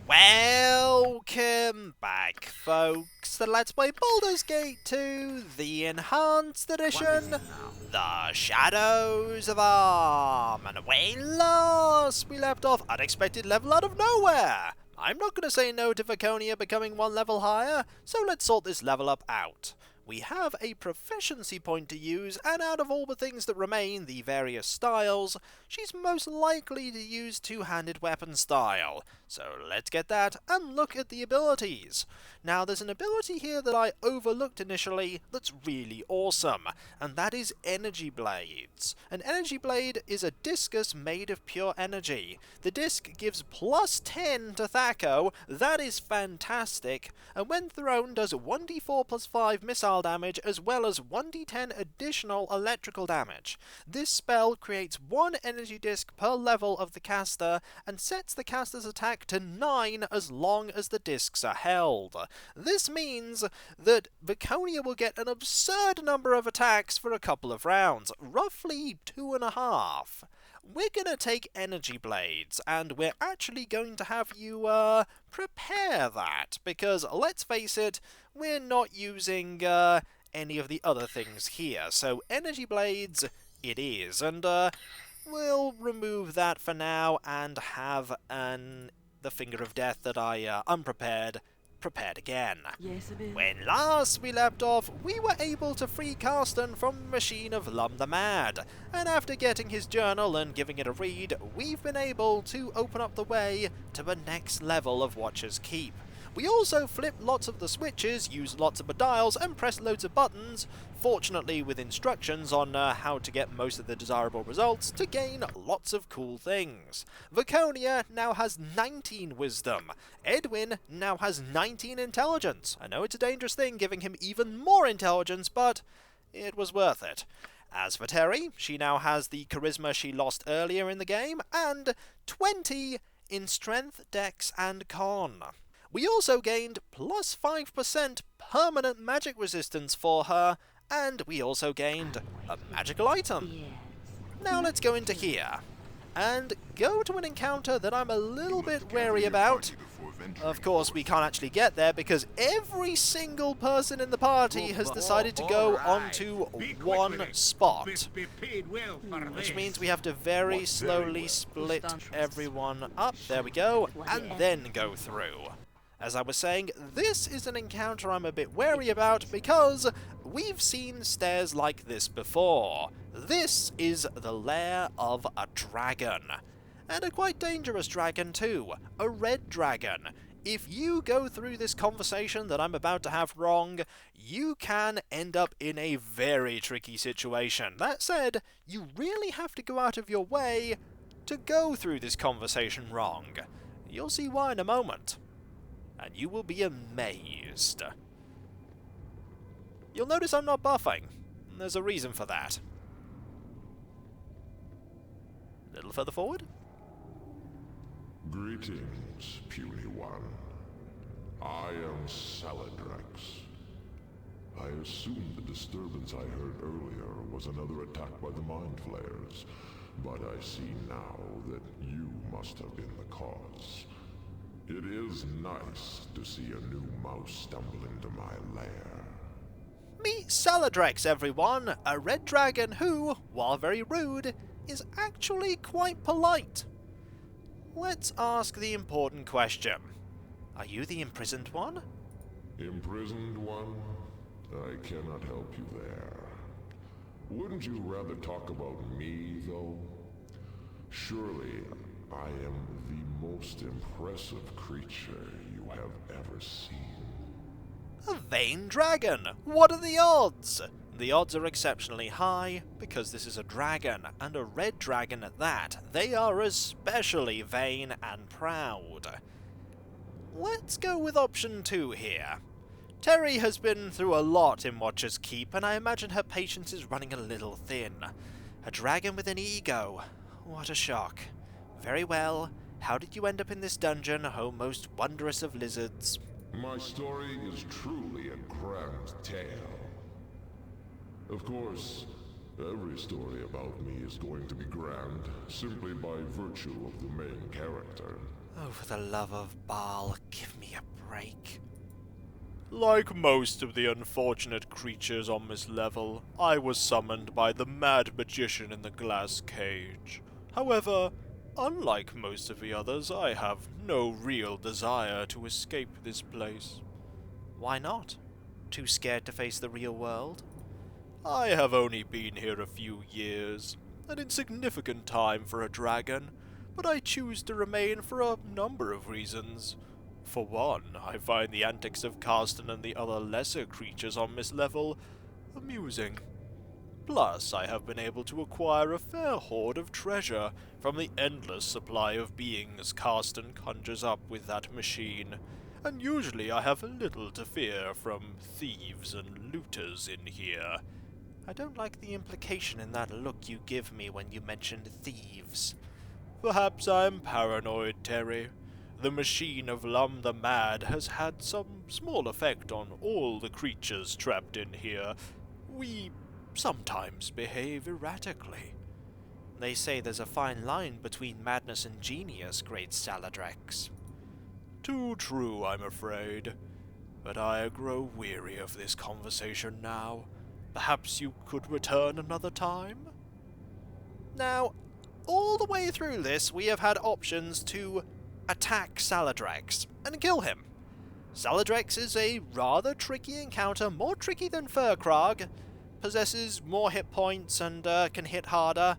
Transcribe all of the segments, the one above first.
Welcome back, folks, to Let's Play Baldur's Gate 2, the Enhanced Edition, The Shadows of Arm. And when last we left off, unexpected level out of nowhere. I'm not going to say no to Viconia becoming one level higher, so let's sort this level up out. We have a proficiency point to use, and out of all the things that remain, the various styles, she's most likely to use two-handed weapon style. So let's get that and look at the abilities. Now there's an ability here that I overlooked initially that's really awesome, and that is Energy Blades. An Energy Blade is a discus made of pure energy. The disc gives plus 10 to Thaco, that is fantastic, and when thrown does 1d4 plus 5 missile damage as well as 1d10 additional electrical damage. This spell creates one energy disc per level of the caster and sets the caster's attack to 9 as long as the discs are held. This means that Viconia will get an absurd number of attacks for a couple of rounds, roughly 2.5. We're going to take Energy Blades, and we're actually going to have you prepare that, because let's face it, we're not using any of the other things here. So Energy Blades it is, and we'll remove that for now and have the Finger of Death that I unprepared prepared again. Yes, a bit. When last we left off, we were able to free Castor from the machine of Lum the Mad, and after getting his journal and giving it a read, we've been able to open up the way to the next level of Watcher's Keep. We also flipped lots of the switches, used lots of the dials, and pressed loads of buttons, fortunately with instructions on how to get most of the desirable results to gain lots of cool things. Viconia now has 19 wisdom. Edwin now has 19 intelligence. I know it's a dangerous thing giving him even more intelligence, but it was worth it. As for Terri, she now has the charisma she lost earlier in the game, and 20 in strength, dex, and con. We also gained plus 5% permanent magic resistance for her, and we also gained a magical item. Yes. Now let's go into here, and go to an encounter that I'm a little bit wary about. Of course, we can't actually get there because every single person in the party has decided to go onto one spot, which means we have to very slowly split everyone up, there we go, and then go through. As I was saying, this is an encounter I'm a bit wary about because we've seen stairs like this before. This is the lair of a dragon. And a quite dangerous dragon too, a red dragon. If you go through this conversation that I'm about to have wrong, you can end up in a very tricky situation. That said, you really have to go out of your way to go through this conversation wrong. You'll see why in a moment. And you will be amazed. You'll notice I'm not buffing. There's a reason for that. A little further forward. Greetings, puny one. I am Saladrex. I assumed the disturbance I heard earlier was another attack by the Mind Flayers, but I see now that you must have been the cause. It is nice to see a new mouse stumble into my lair. Meet Saladrex, everyone, a red dragon who, while very rude, is actually quite polite. Let's ask the important question. Are you the imprisoned one? Imprisoned one? I cannot help you there. Wouldn't you rather talk about me, though? Surely, I am the most impressive creature you have ever seen. A vain dragon! What are the odds? The odds are exceptionally high, because this is a dragon, and a red dragon at that. They are especially vain and proud. Let's go with option 2 here. Terri has been through a lot in Watcher's Keep, and I imagine her patience is running a little thin. A dragon with an ego. What a shock. Very well. How did you end up in this dungeon, oh most wondrous of lizards? My story is truly a grand tale. Of course, every story about me is going to be grand, simply by virtue of the main character. Oh, for the love of Baal, give me a break. Like most of the unfortunate creatures on this level, I was summoned by the mad magician in the glass cage. However, unlike most of the others, I have no real desire to escape this place. Why not? Too scared to face the real world? I have only been here a few years, an insignificant time for a dragon, but I choose to remain for a number of reasons. For one, I find the antics of Castor and the other lesser creatures on this level amusing. Plus, I have been able to acquire a fair hoard of treasure from the endless supply of beings Castor conjures up with that machine, and usually I have little to fear from thieves and looters in here. I don't like the implication in that look you give me when you mentioned thieves. Perhaps I'm paranoid, Terri. The machine of Lum the Mad has had some small effect on all the creatures trapped in here. We sometimes behave erratically. They say there's a fine line between madness and genius, great Saladrex. Too true, I'm afraid. But I grow weary of this conversation now. Perhaps you could return another time? Now, all the way through this, we have had options to attack Saladrex and kill him. Saladrex is a rather tricky encounter, more tricky than Furkrog, possesses more hit points and can hit harder,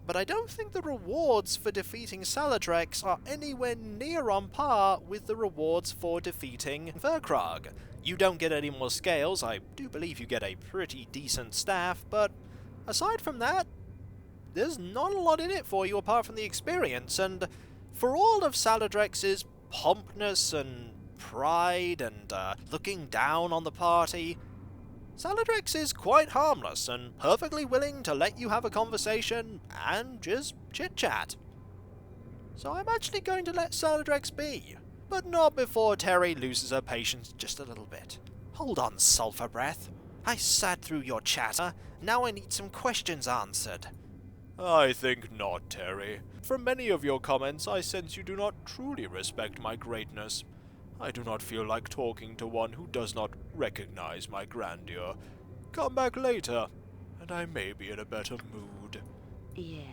but I don't think the rewards for defeating Saladrex are anywhere near on par with the rewards for defeating Furkrog. You don't get any more scales, I do believe you get a pretty decent staff, but aside from that, there's not a lot in it for you apart from the experience, and for all of Saladrex's pompness and pride and looking down on the party, Saladrex is quite harmless and perfectly willing to let you have a conversation and just chit-chat. So I'm actually going to let Saladrex be, but not before Terri loses her patience just a little bit. Hold on, Sulphur Breath. I sat through your chatter, now I need some questions answered. I think not, Terri. From many of your comments, I sense you do not truly respect my greatness. I do not feel like talking to one who does not recognize my grandeur. Come back later, and I may be in a better mood. Yes.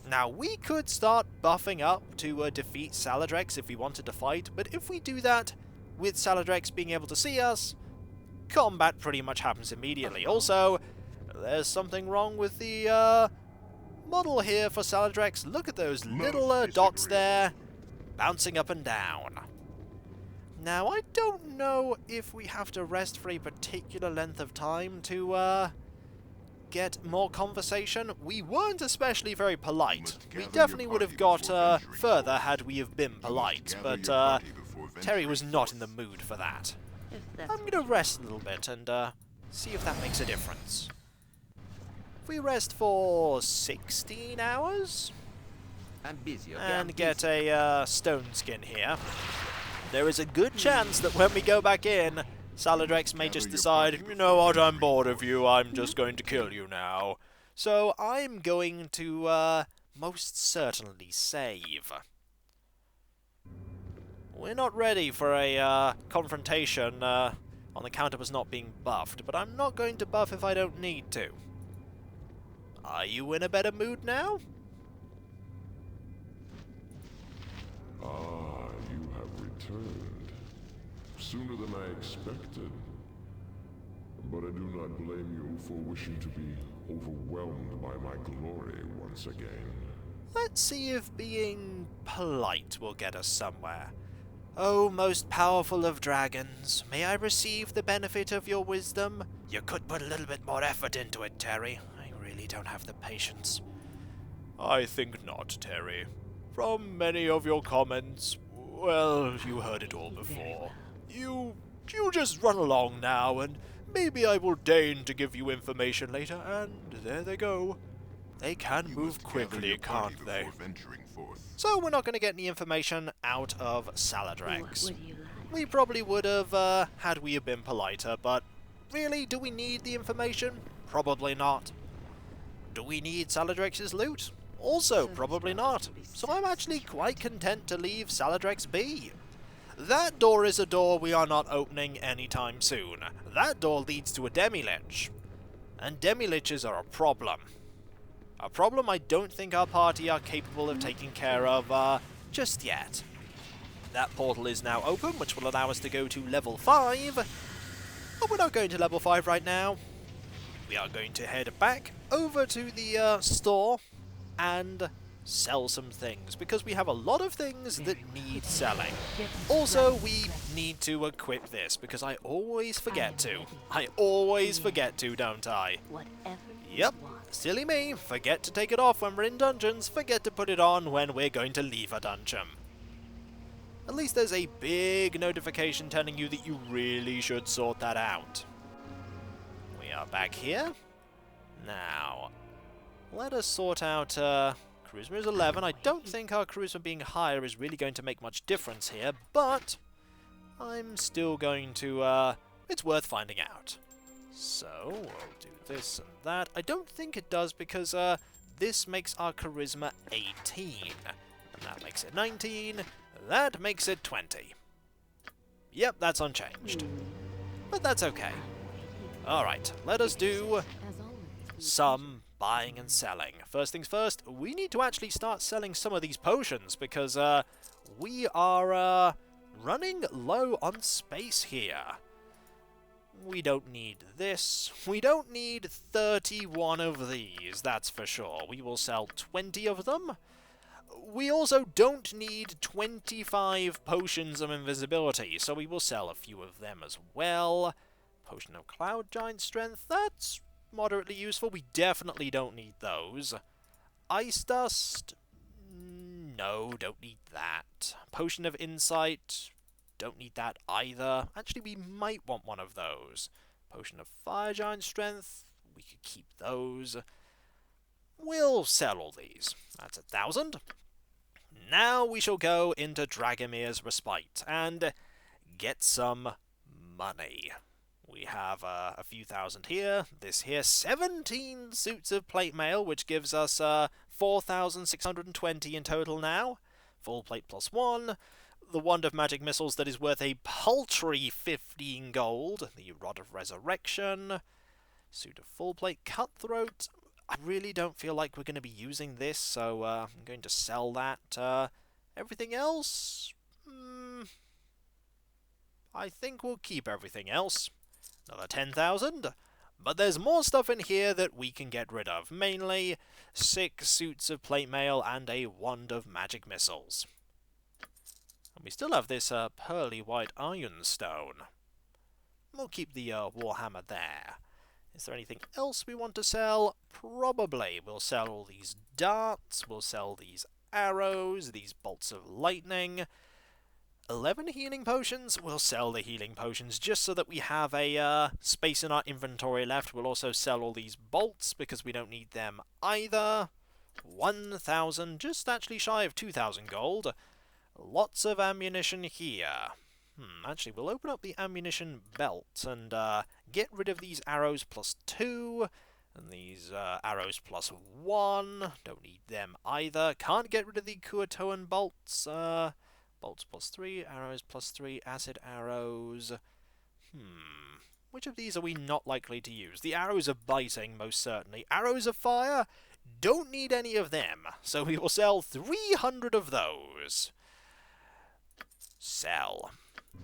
Now, we could start buffing up to defeat Saladrex if we wanted to fight, but if we do that, with Saladrex being able to see us, combat pretty much happens immediately. Also, there's something wrong with the, model here for Saladrex. Look at those little dots there, bouncing up and down. Now, I don't know if we have to rest for a particular length of time to, get more conversation. We weren't especially very polite. We definitely would have got, further had we have been polite, but, Terri was not in the mood for that. I'm gonna rest a little bit and, see if that makes a difference. If we rest for 16 hours, I'm busy, okay? and get a, stone skin here, there is a good chance that when we go back in, Saladrex may just decide, you know what, I'm bored of you, I'm just going to kill you now. So I'm going to, most certainly save. We're not ready for a, confrontation, on account of us not being buffed, but I'm not going to buff if I don't need to. Are you in a better mood now? Ah, you have returned. Sooner than I expected. But I do not blame you for wishing to be overwhelmed by my glory once again. Let's see if being polite will get us somewhere. O most powerful of dragons, may I receive the benefit of your wisdom? You could put a little bit more effort into it, Terri. I really don't have the patience. I think not, Terri. From many of your comments, well, you heard it all before. You just run along now, and maybe I will deign to give you information later, and there they go. They can move quickly, can't they? So we're not going to get any information out of Saladrex. What would you like? We probably would have, had we have been politer, but really, do we need the information? Probably not. Do we need Saladrex's loot? Also, probably not. So I'm actually quite content to leave Saladrex be. That door is a door we are not opening anytime soon. That door leads to a demilich. And demiliches are a problem. A problem I don't think our party are capable of taking care of just yet. That portal is now open, which will allow us to go to level 5. But we're not going to level 5 right now. We are going to head back over to the store and sell some things, because we have a lot of things that need selling. Also, we need to equip this, because I always forget to. I always forget to, don't I? Yep, silly me. Forget to take it off when we're in dungeons, forget to put it on when we're going to leave a dungeon. At least there's a big notification telling you that you really should sort that out. We are back here. Now, let us sort out, charisma is 11. I don't think our charisma being higher is really going to make much difference here, but I'm still going to, it's worth finding out. So, we'll do this and that. I don't think it does, because, this makes our charisma 18. And that makes it 19. That makes it 20. Yep, that's unchanged. But that's okay. Alright, let us do some buying and selling. First things first, we need to actually start selling some of these potions, because we are running low on space here. We don't need this. We don't need 31 of these, that's for sure. We will sell 20 of them. We also don't need 25 potions of invisibility, so we will sell a few of them as well. Potion of Cloud Giant Strength, that's moderately useful. We definitely don't need those. Ice Dust, no, don't need that. Potion of Insight, don't need that either. Actually, we might want one of those. Potion of Fire Giant Strength, we could keep those. We'll sell all these. That's 1,000. Now we shall go into Dragomir's Respite and get some money. We have a few thousand here. This here, 17 suits of plate mail, which gives us 4,620 in total now. Full plate plus 1. The Wand of Magic Missiles that is worth a paltry 15 gold. The Rod of Resurrection. Suit of full plate Cutthroat. I really don't feel like we're going to be using this, so I'm going to sell that. Everything else? I think we'll keep everything else. Another 10,000. But there's more stuff in here that we can get rid of. Mainly 6 suits of plate mail and a Wand of Magic Missiles. And we still have this pearly white ironstone. We'll keep the Warhammer there. Is there anything else we want to sell? Probably. We'll sell all these darts, we'll sell these arrows, these bolts of lightning. 11 healing potions? We'll sell the healing potions just so that we have a space in our inventory left. We'll also sell all these bolts because we don't need them either. 1,000, just actually shy of 2,000 gold. Lots of ammunition here. Actually, we'll open up the ammunition belt and get rid of these arrows plus 2, and these arrows plus 1. Don't need them either. Can't get rid of the Kuatoan bolts. Bolts plus 3, arrows plus 3, acid arrows. Which of these are we not likely to use? The arrows of biting, most certainly. Arrows of fire? Don't need any of them, so we will sell 300 of those. Sell.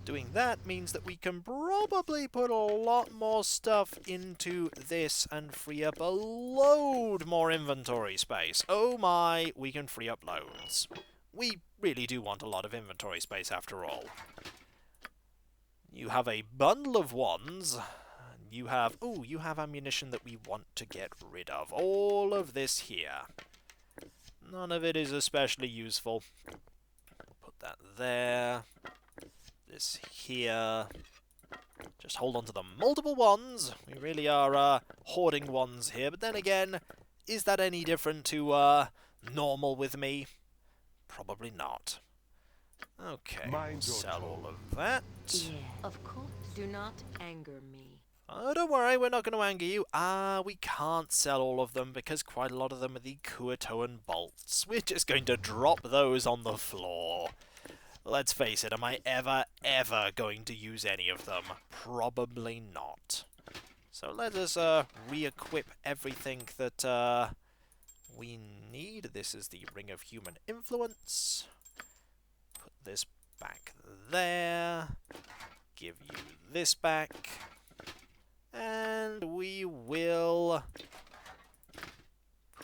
Doing that means that we can probably put a lot more stuff into this and free up a load more inventory space. Oh my, we can free up loads. We really do want a lot of inventory space after all. You have a bundle of wands. You have ammunition that we want to get rid of. All of this here. None of it is especially useful. Put that there. This here. Just hold on to the multiple wands. We really are hoarding wands here. But then again, is that any different to normal with me? Probably not. Okay, we'll sell all of that. Of course. Do not anger me. Oh, don't worry, we're not going to anger you. We can't sell all of them because quite a lot of them are the Kuatoan bolts. We're just going to drop those on the floor. Let's face it, am I ever going to use any of them? Probably not. So let us re-equip everything that we need. This is the Ring of Human Influence. Put this back there. Give you this back. And we will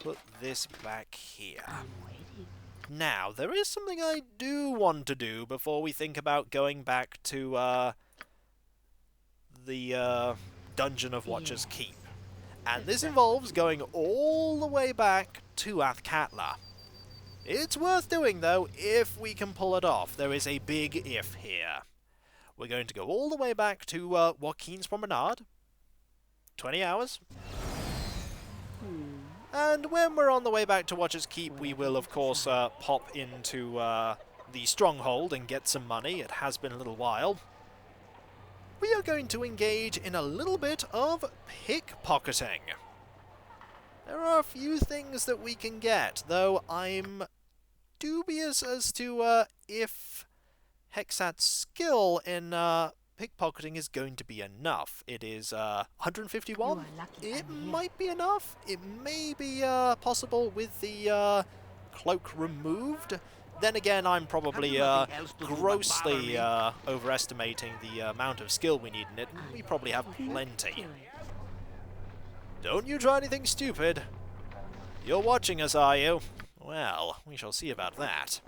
put this back here. Now, there is something I do want to do before we think about going back to the Dungeon of Watcher's Keep. And this involves going all the way back to Athkatla. It's worth doing, though, if we can pull it off. There is a big if here. We're going to go all the way back to Joaquin's Promenade. 20 hours. And when we're on the way back to Watcher's Keep, we will, of course, pop into the Stronghold and get some money. It has been a little while. We are going to engage in a little bit of pickpocketing. There are a few things that we can get, though I'm dubious as to if Hexat's skill in pickpocketing is going to be enough. It is 151. It might be enough. It may be possible with the cloak removed. Then again, I'm probably grossly overestimating the amount of skill we need in it. We probably have plenty. Don't you try anything stupid. You're watching us, are you? Well, we shall see about that.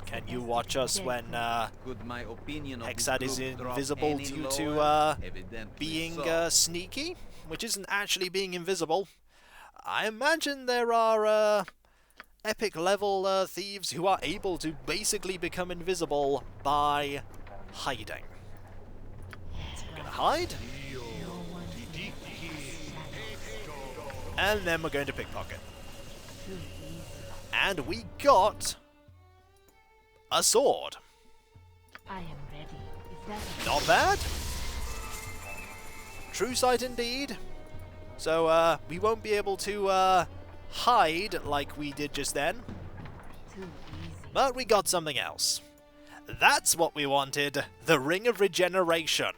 Can you watch us when Hexat is invisible due to being sneaky? Which isn't actually being invisible. I imagine there are epic level thieves who are able to basically become invisible by hiding. So we're going to hide. And then we're going to pickpocket. And we got a sword. I am ready. Is that Not bad. True sight indeed. So we won't be able to hide like we did just then. too easy? But we got something else. That's what we wanted. The Ring of Regeneration.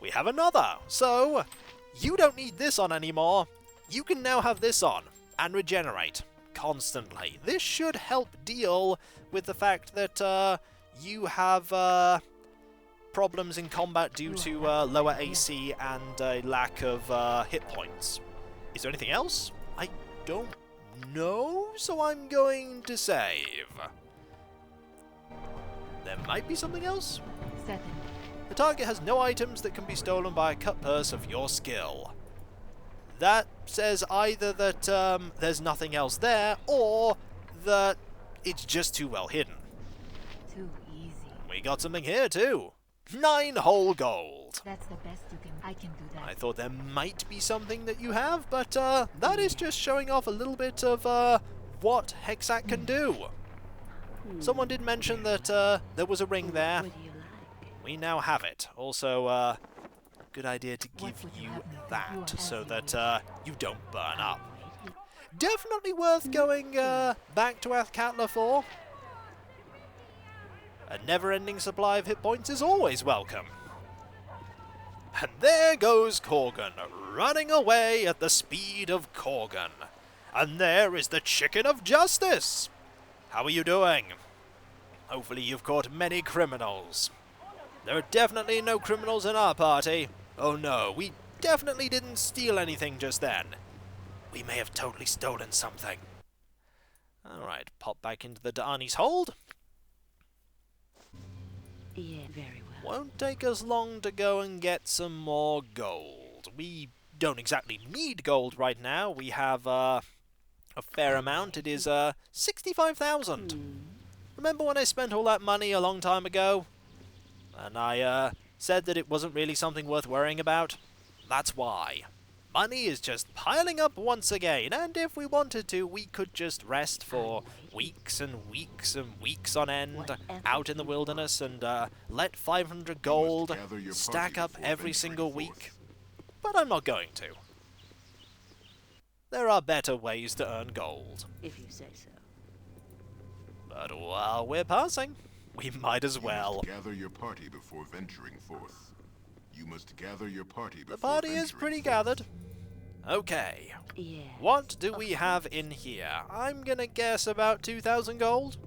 We have another. So you don't need this on anymore. You can now have this on and regenerate constantly. This should help deal with the fact that you have problems in combat due to lower AC and a lack of hit points. Is there anything else? I don't know, so I'm going to save. There might be something else. Certainly. The target has no items that can be stolen by a cut purse of your skill. That says either that there's nothing else there, or that it's just too well hidden. Too easy. We got something here too. 9 whole gold. That's the best you can. I can do that. I thought there might be something that you have, but that is just showing off a little bit of what Hexat can do. Someone did mention that there was a ring there. What do you like? We now have it. Also, good idea to give What would you you have me do? that You so are that you don't burn up. Definitely worth going back to Athkatla for. A never-ending supply of hit points is always welcome. And there goes Korgan, running away at the speed of Korgan. And there is the Chicken of Justice. How are you doing? Hopefully you've caught many criminals. There are definitely no criminals in our party. Oh no, we definitely didn't steal anything just then. We may have totally stolen something. Alright, pop back into the Da'ani's hold. Yeah, very well. Won't take us long to go and get some more gold. We don't exactly need gold right now. We have a fair amount. It is 65,000. Remember when I spent all that money a long time ago? And I said that it wasn't really something worth worrying about? That's why. Money is just piling up once again, and if we wanted to, we could just rest for weeks and weeks and weeks on end out in the wilderness and let 500 gold stack up every single week. But I'm not going to. There are better ways to earn gold. If you say so. But while we're passing, we might as well. Gather your party before venturing forth. You must gather your party before The party is venturing pretty forth. gathered. Okay, Yeah. what do we have in here? I'm gonna guess about 2,000 gold.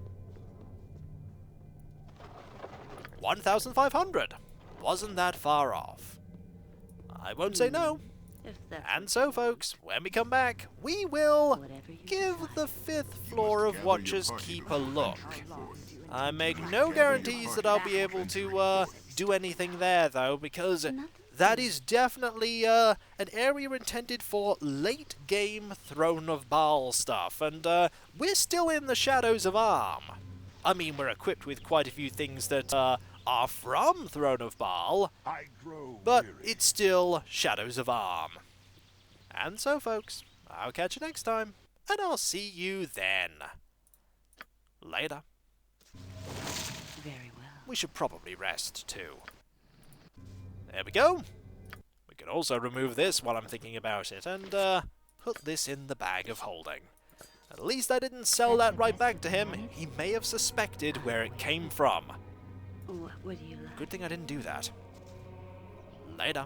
1,500. Wasn't that far off. I won't say no. If that's And so, folks, when we come back, we will whatever you give decide. the 5th floor of gather your Watchers party Keep a before look. venturing forth. I make no guarantees that I'll be able to do anything there, though, because that is definitely an area intended for late-game Throne of Baal stuff, and we're still in the Shadows of Arm. I mean, we're equipped with quite a few things that are from Throne of Baal, but it's still Shadows of Arm. And so, folks, I'll catch you next time, and I'll see you then. Later. Very well. We should probably rest, too. There we go. We can also remove this while I'm thinking about it, and put this in the bag of holding. At least I didn't sell that right back to him. He may have suspected where it came from. What do you like? Good thing I didn't do that. Later.